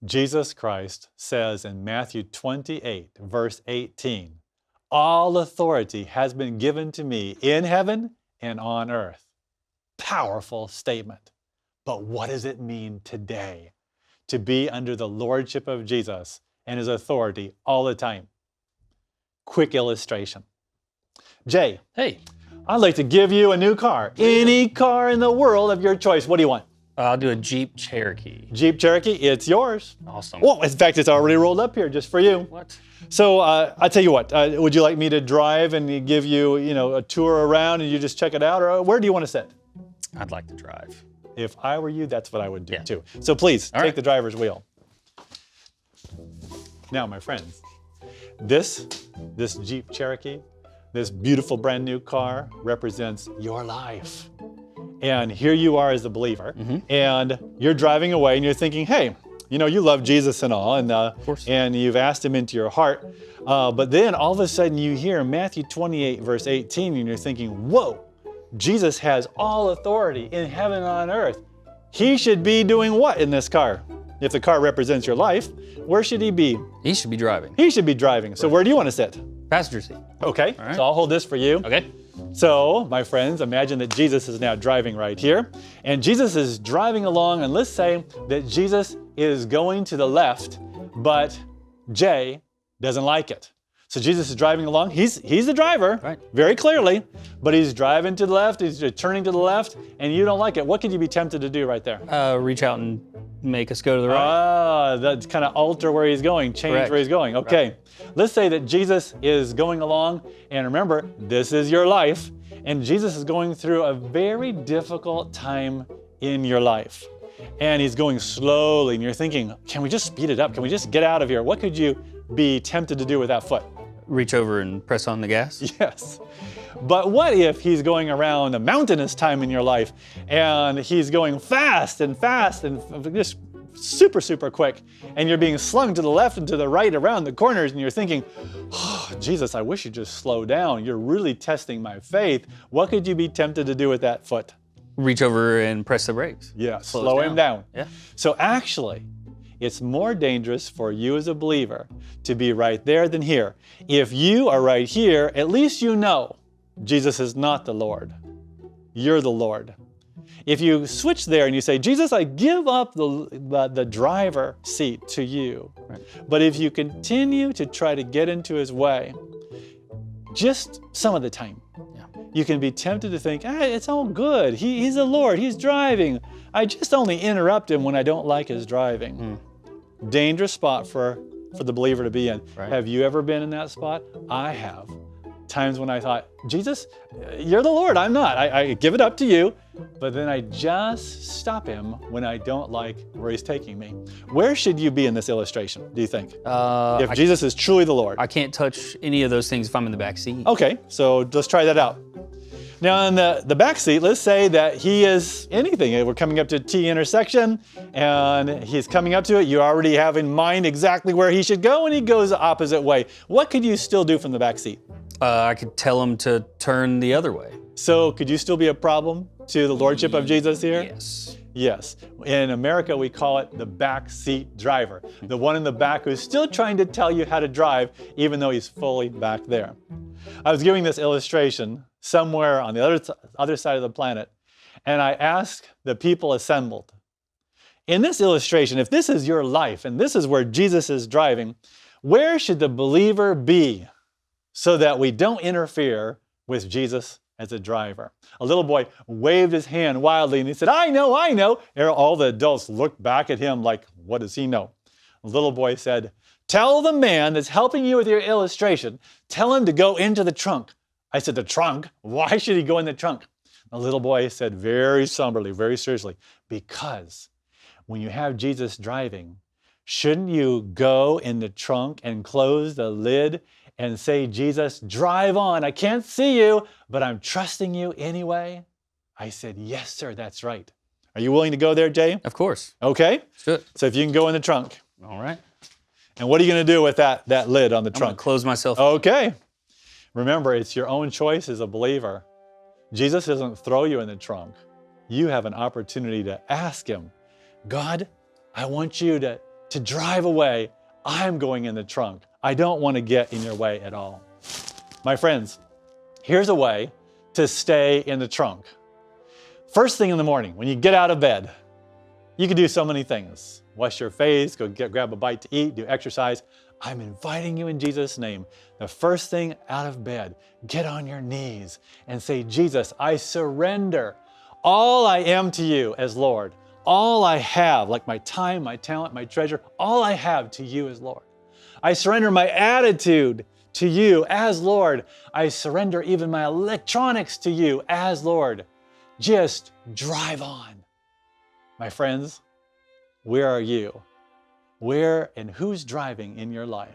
Jesus Christ says in Matthew 28, verse 18, all authority has been given to me in heaven and on earth. Powerful statement. But what does it mean today to be under the lordship of Jesus and his authority all the time? Quick illustration. Jay. Hey. I'd like to give you a new car. Any car in the world of your choice. What do you want? I'll do a Jeep Cherokee. Jeep Cherokee, it's yours. Awesome. Well, in fact, it's already rolled up here just for you. What? So I'll tell you what, would you like me to drive and give you, a tour around and you just check it out? Or where do you want to sit? I'd like to drive. If I were you, that's what I would do too. So please, take the driver's wheel. Now, my friends, this Jeep Cherokee, this beautiful brand new car represents your life. And here you are as a believer, and you're driving away and you're thinking, hey, you love Jesus and all, and you've asked him into your heart. But then all of a sudden you hear Matthew 28, verse 18, and you're thinking, whoa, Jesus has all authority in heaven and on earth. He should be doing what in this car? If the car represents your life, where should he be? He should be driving. He should be driving. So where do you want to sit? Passenger seat. Okay, All right. So I'll hold this for you. Okay. So, my friends, imagine that Jesus is now driving right here. And Jesus is driving along, and let's say that Jesus is going to the left, but Jay doesn't like it. So Jesus is driving along. He's the driver, right, very clearly, but he's driving to the left, he's turning to the left, and you don't like it. What could you be tempted to do right there? Reach out and make us go to the right. That's kind of alter where he's going, change Correct. where he's going. Okay, right. Let's say that Jesus is going along, and remember, this is your life, and Jesus is going through a very difficult time in your life. And he's going slowly, and you're thinking, can we just speed it up? Can we just get out of here? What could you be tempted to do with that foot? Reach over and press on the gas? Yes. But what if he's going around a mountainous time in your life and he's going fast and just super, super quick, and you're being slung to the left and to the right around the corners, and you're thinking, oh, Jesus, I wish you'd just slow down. You're really testing my faith. What could you be tempted to do with that foot? Reach over and press the brakes. Yeah, slow him down. Yeah. So actually, it's more dangerous for you as a believer to be right there than here. If you are right here, at least you know Jesus is not the Lord. You're the Lord. If you switch there and you say, Jesus, I give up the driver seat to you. Right. But if you continue to try to get into his way, just some of the time, you can be tempted to think, it's all good. He's the Lord, he's driving. I just only interrupt him when I don't like his driving. Dangerous spot for the believer to be in. Right. Have you ever been in that spot? I have. Times when I thought, Jesus, you're the Lord, I'm not. I give it up to you, but then I just stop him when I don't like where he's taking me. Where should you be in this illustration, do you think? If Jesus is truly the Lord. I can't touch any of those things if I'm in the back seat. Okay, so let's try that out. Now in the back seat, let's say that he is anything. We're coming up to a T intersection and he's coming up to it. You already have in mind exactly where he should go and he goes the opposite way. What could you still do from the back seat? I could tell him to turn the other way. So could you still be a problem to the Lordship of Jesus here? Yes. Yes. In America, we call it the back seat driver. The one in the back who's still trying to tell you how to drive, even though he's fully back there. I was giving this illustration somewhere on the other side of the planet, and I asked the people assembled, in this illustration, if this is your life and this is where Jesus is driving, where should the believer be so that we don't interfere with Jesus as a driver? A little boy waved his hand wildly and he said, I know, I know. All the adults looked back at him like, what does he know? The little boy said, tell the man that's helping you with your illustration, tell him to go into the trunk. I said, the trunk? Why should he go in the trunk? The little boy said very somberly, very seriously, because when you have Jesus driving, shouldn't you go in the trunk and close the lid and say, Jesus, drive on. I can't see you, but I'm trusting you anyway? I said, yes, sir, that's right. Are you willing to go there, Jay? Of course. Okay. Sure. So if you can go in the trunk. All right. And what are you going to do with that lid on the trunk? I'm going to close myself. Okay. Remember, it's your own choice as a believer. Jesus doesn't throw you in the trunk. You have an opportunity to ask him, God, I want you to to drive away, I'm going in the trunk. I don't want to get in your way at all. My friends, here's a way to stay in the trunk. First thing in the morning, when you get out of bed, you can do so many things. Wash your face, grab a bite to eat, do exercise. I'm inviting you in Jesus' name. The first thing out of bed, get on your knees and say, Jesus, I surrender all I am to you as Lord. All I have, like my time, my talent, my treasure, all I have to you as Lord. I surrender my attitude to you as Lord. I surrender even my electronics to you as Lord. Just drive on. My friends, where are you? Where and who's driving in your life?